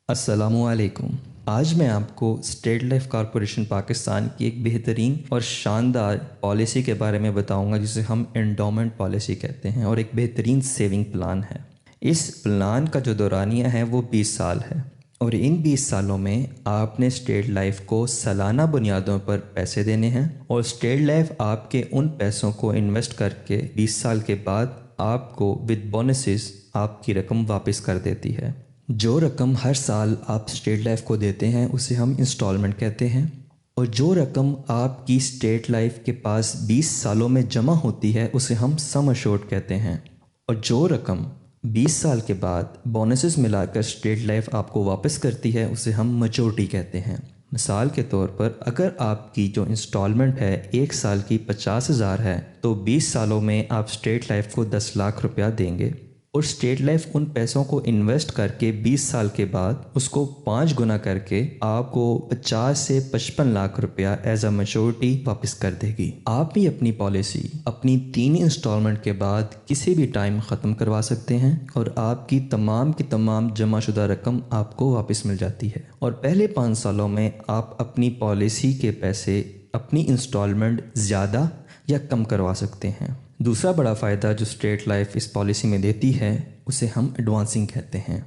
السلام علیکم۔ آج میں آپ کو اسٹیٹ لائف کارپوریشن پاکستان کی ایک بہترین اور شاندار پالیسی کے بارے میں بتاؤں گا جسے ہم انڈومنٹ پالیسی کہتے ہیں، اور ایک بہترین سیونگ پلان ہے۔ اس پلان کا جو دورانیہ ہے وہ 20 سال ہے، اور ان 20 سالوں میں آپ نے اسٹیٹ لائف کو سالانہ بنیادوں پر پیسے دینے ہیں، اور اسٹیٹ لائف آپ کے ان پیسوں کو انویسٹ کر کے 20 سال کے بعد آپ کو ود بونسز آپ کی رقم واپس کر دیتی ہے۔ جو رقم ہر سال آپ اسٹیٹ لائف کو دیتے ہیں اسے ہم انسٹالمنٹ کہتے ہیں، اور جو رقم آپ کی اسٹیٹ لائف کے پاس 20 سالوں میں جمع ہوتی ہے اسے ہم سم ایشورڈ کہتے ہیں، اور جو رقم 20 سال کے بعد بونسز ملا کر اسٹیٹ لائف آپ کو واپس کرتی ہے اسے ہم میچورٹی کہتے ہیں۔ مثال کے طور پر اگر آپ کی جو انسٹالمنٹ ہے 1 سال کی 50,000 ہے، تو 20 سالوں میں آپ اسٹیٹ لائف کو 10 لاکھ روپیہ دیں گے، اور اسٹیٹ لائف ان پیسوں کو انویسٹ کر کے 20 سال کے بعد اس کو 5 گنا کر کے آپ کو 50 سے 55 لاکھ روپیہ ایز اے میچورٹی واپس کر دے گی۔ آپ بھی اپنی پالیسی اپنی 3 انسٹالمنٹ کے بعد کسی بھی ٹائم ختم کروا سکتے ہیں، اور آپ کی تمام جمع شدہ رقم آپ کو واپس مل جاتی ہے، اور پہلے 5 سالوں میں آپ اپنی پالیسی کے پیسے اپنی انسٹالمنٹ زیادہ یا کم کروا سکتے ہیں۔ دوسرا بڑا فائدہ جو اسٹیٹ لائف اس پالیسی میں دیتی ہے اسے ہم ایڈوانسنگ کہتے ہیں۔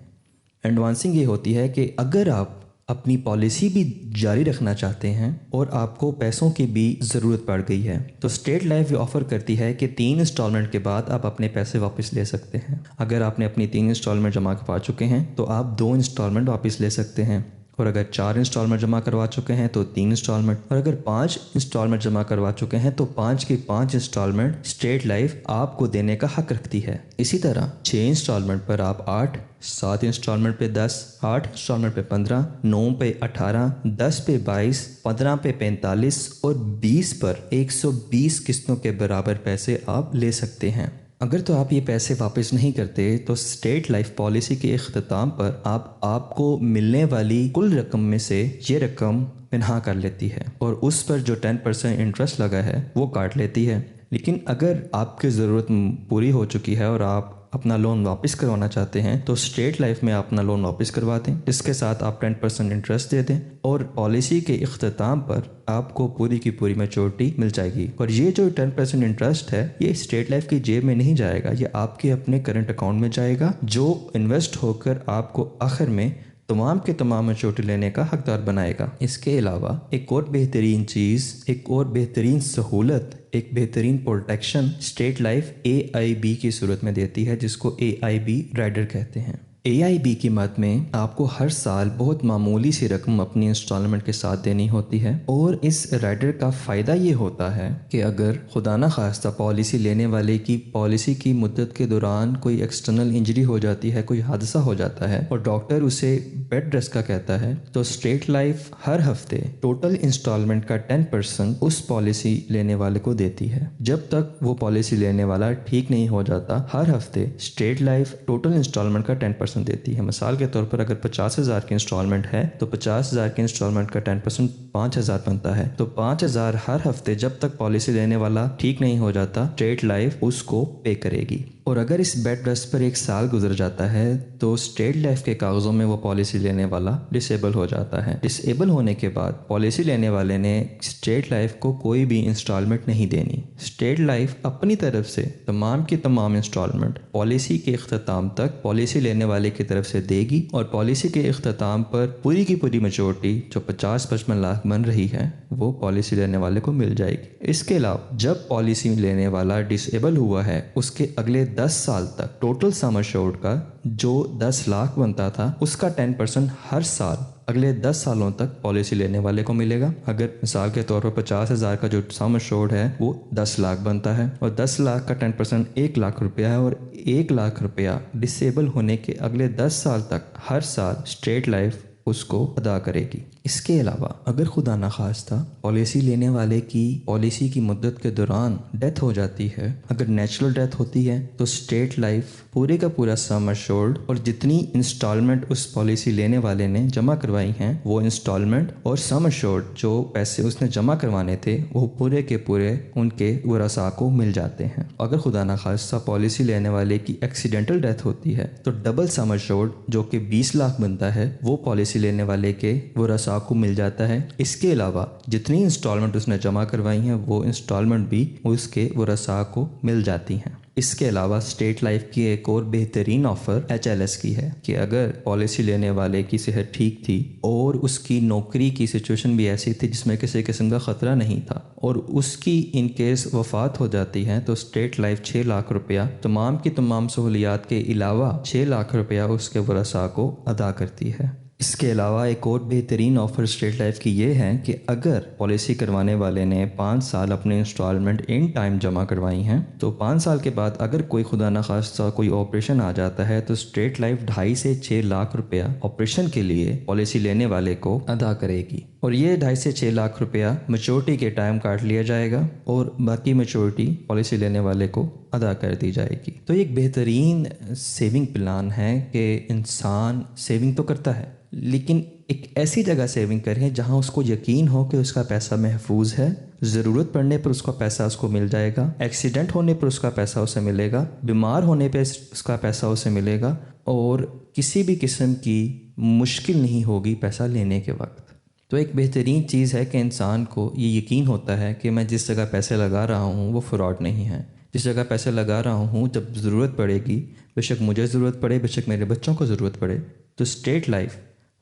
ایڈوانسنگ یہ ہوتی ہے کہ اگر آپ اپنی پالیسی بھی جاری رکھنا چاہتے ہیں اور آپ کو پیسوں کی بھی ضرورت پڑ گئی ہے، تو اسٹیٹ لائف یہ آفر کرتی ہے کہ 3 انسٹالمنٹ کے بعد آپ اپنے پیسے واپس لے سکتے ہیں۔ اگر آپ نے اپنی 3 انسٹالمنٹ جمع کروا چکے ہیں تو آپ 2 انسٹالمنٹ واپس لے سکتے ہیں، اور اگر 4 انسٹالمنٹ جمع کروا چکے ہیں تو 3 انسٹالمنٹ، اور اگر 5 انسٹالمنٹ جمع کروا چکے ہیں تو 5 کی 5 انسٹالمنٹ اسٹیٹ لائف آپ کو دینے کا حق رکھتی ہے۔ اسی طرح 6 انسٹالمنٹ پر آپ 8، 7 انسٹالمنٹ پہ 10، 8 انسٹالمنٹ پہ 15، 9 پہ 18، 10 پہ 22، 15 پہ 45 اور 20 پر 120 قسطوں کے برابر پیسے آپ لے سکتے ہیں۔ اگر تو آپ یہ پیسے واپس نہیں کرتے تو اسٹیٹ لائف پالیسی کے اختتام پر آپ کو ملنے والی کل رقم میں سے یہ رقم پنہا کر لیتی ہے، اور اس پر جو 10% انٹرسٹ لگا ہے وہ کاٹ لیتی ہے۔ لیکن اگر آپ کی ضرورت پوری ہو چکی ہے اور آپ اپنا لون واپس کروانا چاہتے ہیں تو اسٹیٹ لائف میں آپ اپنا لون واپس کروا دیں، اس کے ساتھ آپ 10% انٹرسٹ دے دیں، اور پالیسی کے اختتام پر آپ کو پوری کی پوری میچورٹی مل جائے گی۔ اور یہ جو 10% انٹرسٹ ہے یہ اسٹیٹ لائف کی جیب میں نہیں جائے گا، یہ آپ کے اپنے کرنٹ اکاؤنٹ میں جائے گا، جو انویسٹ ہو کر آپ کو آخر میں تمام کے تمام میچورٹی لینے کا حقدار بنائے گا۔ اس کے علاوہ ایک اور بہترین چیز، ایک اور بہترین سہولت، ایک بہترین پروٹیکشن اسٹیٹ لائف AIB کی صورت میں دیتی ہے، جس کو AIB رائڈر کہتے ہیں۔ AIB کی مد میں آپ کو ہر سال بہت معمولی سی رقم اپنی انسٹالمنٹ کے ساتھ دینی ہوتی ہے، اور اس رائڈر کا فائدہ یہ ہوتا ہے کہ اگر خدا نہ خواستہ پالیسی لینے والے کی پالیسی کی مدت کے دوران کوئی ایکسٹرنل انجری ہو جاتی ہے، کوئی حادثہ ہو جاتا ہے اور ڈاکٹر اسے بیڈ ریسٹ کا کہتا ہے، تو اسٹیٹ لائف ہر ہفتے ٹوٹل انسٹالمنٹ کا 10% اس پالیسی لینے والے کو دیتی ہے۔ جب تک وہ پالیسی لینے والا ٹھیک نہیں ہو جاتا، ہر ہفتے اسٹیٹ لائف ٹوٹل انسٹالمنٹ کا 10% دیتی ہے۔ مثال کے طور پر اگر 50,000 کی انسٹالمنٹ ہے تو 50,000 کی انسٹالمنٹ کا 10% 5,000 بنتا ہے، تو 5,000 ہر ہفتے جب تک پالیسی لینے والا ٹھیک نہیں ہو جاتا اسٹیٹ لائف اس کو پے کرے گی۔ اور اگر اس بیڈ ریسٹ پر 1 سال گزر جاتا ہے تو اسٹیٹ لائف کے کاغذوں میں وہ پالیسی لینے والا ڈسیبل ہو جاتا ہے۔ ڈسیبل ہونے کے بعد پالیسی لینے والے نے اسٹیٹ لائف کو کوئی بھی انسٹالمنٹ نہیں دینی۔ اسٹیٹ لائف اپنی طرف سے تمام کی تمام انسٹالمنٹ پالیسی کے اختتام تک پالیسی لینے والے کی طرف سے دے گی، اور پالیسی کے اختتام پر پوری کی پوری میچورٹی جو 50-55 لاکھ بن رہی ہے وہ پالیسی لینے والے کو مل جائے گی۔ اس کے علاوہ جب پالیسی لینے والا ڈسیبل ہوا ہے اس کے اگلے 10 سال تک ٹوٹل سم ایشورڈ کا جو 10 لاکھ بنتا تھا اس کا 10% ہر سال اگلے 10 سالوں تک پالیسی لینے والے کو ملے گا۔ اگر مثال کے طور پر 50,000 کا جو سم ایشورڈ ہے وہ 10 لاکھ بنتا ہے، اور 10 لاکھ کا 10% 1 لاکھ روپیہ ہے، اور 1 لاکھ روپیہ ڈسیبل ہونے کے اگلے 10 سال تک ہر سال اسٹیٹ لائف اس کو ادا کرے گی۔ اس کے علاوہ اگر خدا نخواستہ پالیسی لینے والے کی پالیسی کی مدت کے دوران ڈیتھ ہو جاتی ہے، اگر نیچرل ڈیتھ ہوتی ہے تو اسٹیٹ لائف پورے کا پورا سم اشورڈ اور جتنی انسٹالمنٹ اس پالیسی لینے والے نے جمع کروائی ہیں وہ انسٹالمنٹ اور سم اشورڈ جو پیسے اس نے جمع کروانے تھے وہ پورے کے پورے ان کے ورثاء کو مل جاتے ہیں۔ اگر خدا نخواستہ پالیسی لینے والے کی ایکسیڈنٹل ڈیتھ ہوتی ہے تو ڈبل سم اشورڈ جو کہ 20 لاکھ بنتا ہے وہ پالیسی لینے والے کے ورثاء کو مل جاتا ہے۔ اس کے علاوہ جتنی انسٹالمنٹ اس نے جمع کروائی ہیں وہ انسٹالمنٹ بھی اس کے ورثاء کو مل جاتی ہیں۔ اس کے علاوہ اسٹیٹ لائف کی ایک اور بہترین آفر ایچ ایل ایس کی ہے کہ اگر پالیسی لینے والے کی صحت ٹھیک تھی اور اس کی نوکری کی سچویشن بھی ایسی تھی جس میں کسی قسم کا خطرہ نہیں تھا اور اس کی ان کیس وفات ہو جاتی ہے تو اسٹیٹ لائف 6 لاکھ روپیہ تمام کی تمام سہولیات کے علاوہ 6 لاکھ روپیہ اس کے ورثاء کو ادا کرتی ہے۔ اس کے علاوہ ایک اور بہترین آفر اسٹیٹ لائف کی یہ ہے کہ اگر پالیسی کروانے والے نے 5 سال اپنے انسٹالمنٹ ان ٹائم جمع کروائی ہیں تو 5 سال کے بعد اگر کوئی خدا نخواستہ کوئی آپریشن آ جاتا ہے تو اسٹیٹ لائف 2.5 سے 6 لاکھ روپیہ آپریشن کے لیے پالیسی لینے والے کو ادا کرے گی، اور یہ 2.5 سے 6 لاکھ روپیہ میچورٹی کے ٹائم کاٹ لیا جائے گا اور باقی میچورٹی پالیسی لینے والے کو ادا کر دی جائے گی۔ تو یہ ایک بہترین سیونگ پلان ہے کہ انسان سیونگ تو کرتا ہے لیکن ایک ایسی جگہ سیونگ کریں جہاں اس کو یقین ہو کہ اس کا پیسہ محفوظ ہے، ضرورت پڑنے پر اس کا پیسہ اس کو مل جائے گا، ایکسیڈنٹ ہونے پر اس کا پیسہ اسے ملے گا، بیمار ہونے پہ اس کا پیسہ اسے ملے گا، اور کسی بھی قسم کی مشکل نہیں ہوگی پیسہ لینے کے وقت۔ تو ایک بہترین چیز ہے کہ انسان کو یہ یقین ہوتا ہے کہ میں جس جگہ پیسے لگا رہا ہوں وہ فراڈ نہیں ہے، جس جگہ پیسے لگا رہا ہوں جب ضرورت پڑے گی، بے شک مجھے ضرورت پڑے، بے شک میرے بچوں کو ضرورت پڑے، تو اسٹیٹ لائف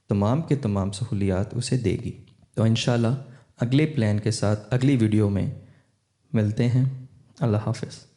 تمام کے تمام سہولیات اسے دے گی۔ تو انشاءاللہ اگلے پلان کے ساتھ اگلی ویڈیو میں ملتے ہیں۔ اللہ حافظ۔